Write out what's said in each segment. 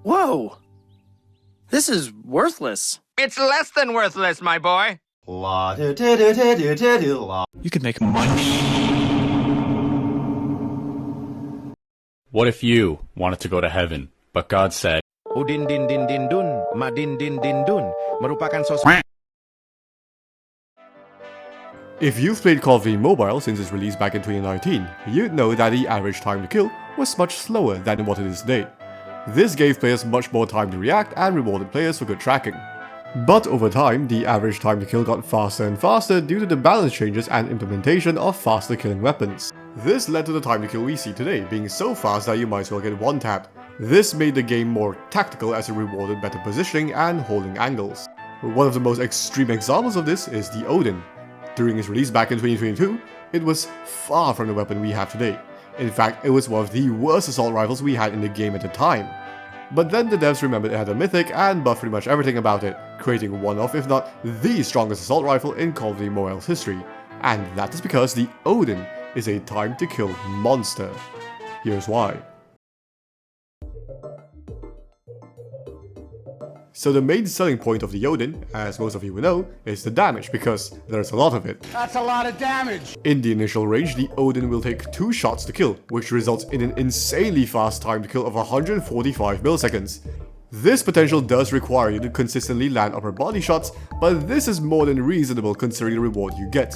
Whoa! This is worthless. It's less than worthless, my boy. You could make money. What if you wanted to go to heaven, but God said, Udin din din din dun, madin din din dun, merupakan sosok. If you've played Call of Duty Mobile since its release back in 2019, you'd know that the average time to kill was much slower than what it is today. This gave players much more time to react and rewarded players for good tracking. But over time, the average time to kill got faster and faster due to the balance changes and implementation of faster killing weapons. This led to the time to kill we see today being so fast that you might as well get one-tapped. This made the game more tactical as it rewarded better positioning and holding angles. One of the most extreme examples of this is the Oden. During its release back in 2022, it was far from the weapon we have today. In fact, it was one of the worst assault rifles we had in the game at the time. But then the devs remembered it had a mythic and buffed pretty much everything about it, creating one of, if not the strongest assault rifle in Call of Duty Mobile's history. And that is because the Oden is a time to kill monster. Here's why. So the main selling point of the Oden, as most of you will know, is the damage, because there's a lot of it. That's a lot of damage! In the initial range, the Oden will take 2 shots to kill, which results in an insanely fast time to kill of 145 milliseconds. This potential does require you to consistently land upper body shots, but this is more than reasonable considering the reward you get.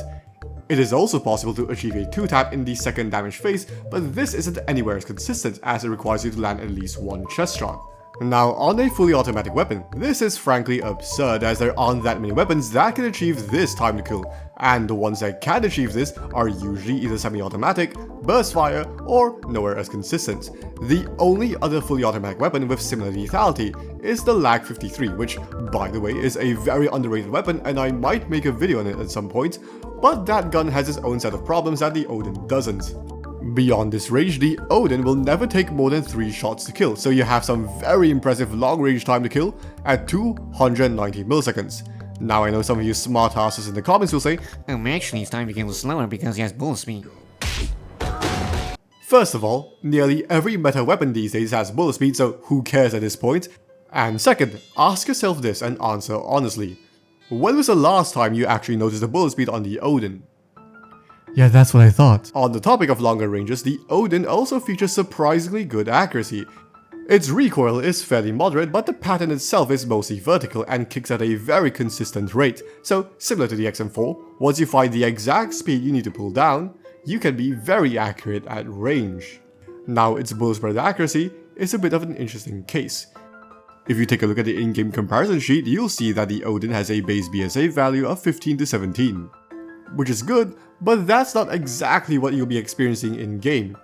It is also possible to achieve a 2-tap in the second damage phase, but this isn't anywhere as consistent as it requires you to land at least 1 chest shot. Now, on a fully automatic weapon, this is frankly absurd as there aren't that many weapons that can achieve this time to kill, and the ones that can achieve this are usually either semi-automatic, burst fire, or nowhere as consistent. The only other fully automatic weapon with similar lethality is the Lag 53, which, by the way, is a very underrated weapon and I might make a video on it at some point, but that gun has its own set of problems that the Oden doesn't. Beyond this range, the Oden will never take more than 3 shots to kill, so you have some very impressive long range time to kill at 290 milliseconds. Now I know some of you smartasses in the comments will say, actually his time to kill is slower because he has bullet speed. First of all, nearly every meta weapon these days has bullet speed, so who cares at this point? And second, ask yourself this and answer honestly. When was the last time you actually noticed the bullet speed on the Oden? Yeah, that's what I thought. On the topic of longer ranges, the Oden also features surprisingly good accuracy. Its recoil is fairly moderate, but the pattern itself is mostly vertical and kicks at a very consistent rate, so similar to the XM4, once you find the exact speed you need to pull down, you can be very accurate at range. Now, its bullet spread accuracy is a bit of an interesting case. If you take a look at the in-game comparison sheet, you'll see that the Oden has a base BSA value of 15 to 17. Which is good, but that's not exactly what you'll be experiencing in-game.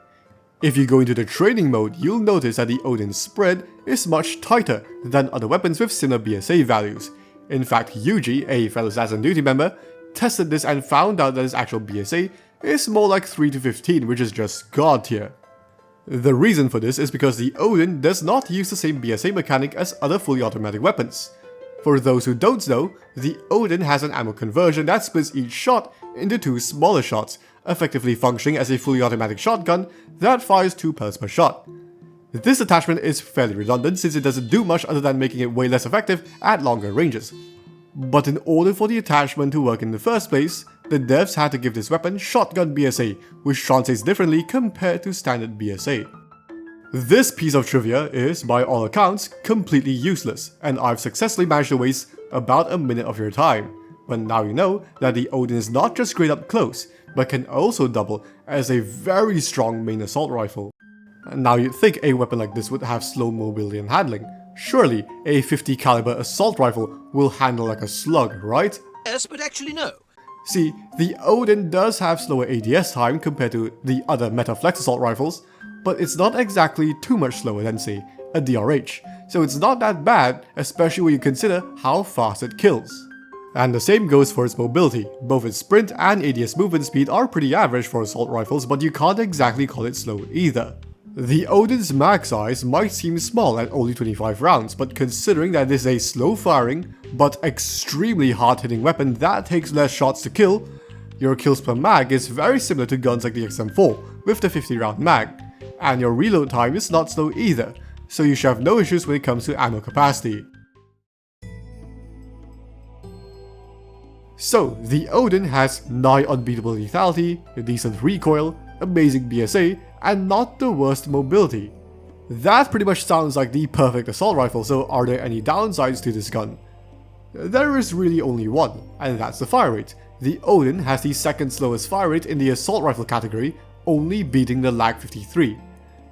If you go into the training mode, you'll notice that the Oden's spread is much tighter than other weapons with similar BSA values. In fact, Yuji, a fellow Assassin Duty member, tested this and found out that his actual BSA is more like 3 to 15, which is just god tier. The reason for this is because the Oden does not use the same BSA mechanic as other fully automatic weapons. For those who don't know, the Oden has an ammo conversion that splits each shot into 2 smaller shots, effectively functioning as a fully automatic shotgun that fires 2 pellets per shot. This attachment is fairly redundant since it doesn't do much other than making it way less effective at longer ranges. But in order for the attachment to work in the first place, the devs had to give this weapon shotgun BSA, which translates differently compared to standard BSA. This piece of trivia is, by all accounts, completely useless, and I've successfully managed to waste about a minute of your time. But now you know that the Oden is not just great up close, but can also double as a very strong main assault rifle. Now you'd think a weapon like this would have slow mobility and handling. Surely a 50 caliber assault rifle will handle like a slug, right? Yes, but actually no. See, the Oden does have slower ADS time compared to the other meta flex assault rifles, but it's not exactly too much slower than, say, a DRH, so it's not that bad, especially when you consider how fast it kills. And the same goes for its mobility. Both its sprint and ADS movement speed are pretty average for assault rifles, but you can't exactly call it slow either. The Oden's mag size might seem small at only 25 rounds, but considering that this is a slow firing, but extremely hard hitting weapon that takes less shots to kill, your kills per mag is very similar to guns like the XM4 with the 50 round mag. And your reload time is not slow either, so you should have no issues when it comes to ammo capacity. So, the Oden has nigh unbeatable lethality, a decent recoil, amazing BSA, and not the worst mobility. That pretty much sounds like the perfect assault rifle, so are there any downsides to this gun? There is really only one, and that's the fire rate. The Oden has the second slowest fire rate in the assault rifle category, only beating the Lag 53.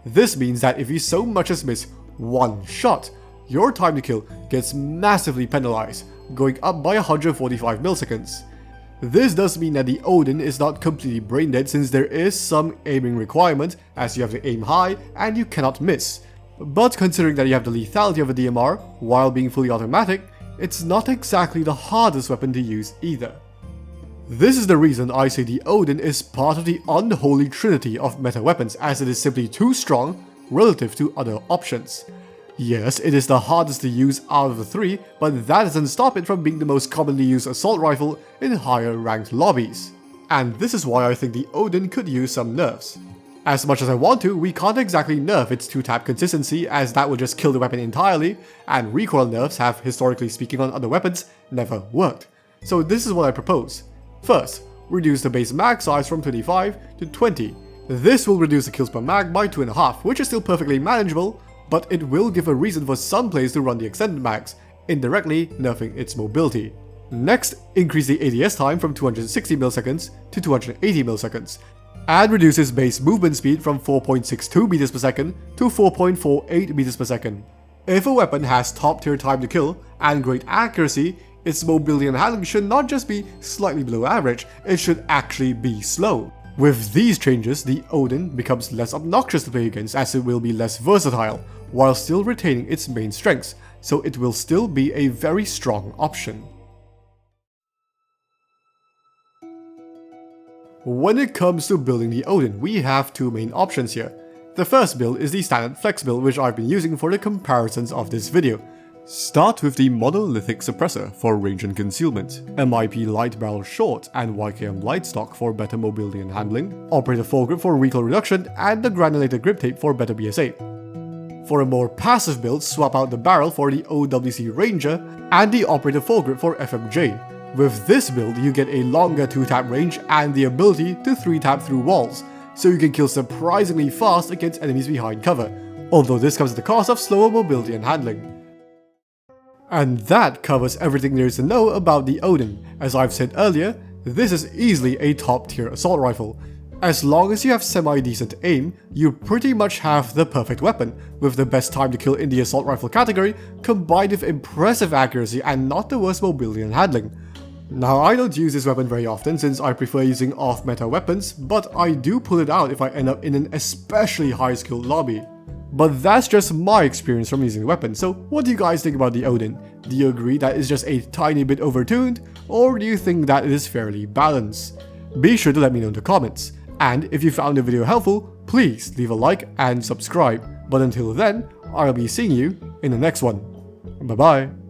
This means that if you so much as miss one shot, your time to kill gets massively penalized, going up by 145 milliseconds. This does mean that the Oden is not completely brain dead, since there is some aiming requirement, as you have to aim high and you cannot miss. But considering that you have the lethality of a DMR while being fully automatic, it's not exactly the hardest weapon to use either. This is the reason I say the Oden is part of the unholy trinity of meta weapons, as it is simply too strong relative to other options. Yes, it is the hardest to use out of the three, but that doesn't stop it from being the most commonly used assault rifle in higher ranked lobbies. And this is why I think the Oden could use some nerfs. As much as I want to, we can't exactly nerf its 2-tap consistency, as that will just kill the weapon entirely, and recoil nerfs have, historically speaking on other weapons, never worked. So this is what I propose. First, reduce the base mag size from 25 to 20. This will reduce the kills per mag by 2.5, which is still perfectly manageable, but it will give a reason for some players to run the extended mags, indirectly nerfing its mobility. Next, increase the ADS time from 260 milliseconds to 280 milliseconds, and reduces base movement speed from 4.62 meters per second to 4.48 meters per second. If a weapon has top tier time to kill and great accuracy, its mobility and handling should not just be slightly below average, it should actually be slow. With these changes, the Oden becomes less obnoxious to play against, as it will be less versatile, while still retaining its main strengths, so it will still be a very strong option. When it comes to building the Oden, we have two main options here. The first build is the standard flex build, which I've been using for the comparisons of this video. Start with the monolithic suppressor for range and concealment, MIP light barrel short and YKM light stock for better mobility and handling, operator foregrip for recoil reduction, and the granulated grip tape for better BSA. For a more passive build, swap out the barrel for the OWC Ranger and the operator foregrip for FMJ. With this build, you get a longer 2-tap range and the ability to 3-tap through walls, so you can kill surprisingly fast against enemies behind cover, although this comes at the cost of slower mobility and handling. And that covers everything there is to know about the Oden. As I've said earlier, this is easily a top tier assault rifle. As long as you have semi-decent aim, you pretty much have the perfect weapon, with the best time to kill in the assault rifle category, combined with impressive accuracy and not the worst mobility and handling. Now, I don't use this weapon very often since I prefer using off-meta weapons, but I do pull it out if I end up in an especially high-skilled lobby. But that's just my experience from using the weapon, so what do you guys think about the Oden? Do you agree that it's just a tiny bit overtuned, or do you think that it is fairly balanced? Be sure to let me know in the comments, and if you found the video helpful, please leave a like and subscribe. But until then, I'll be seeing you in the next one. Bye bye.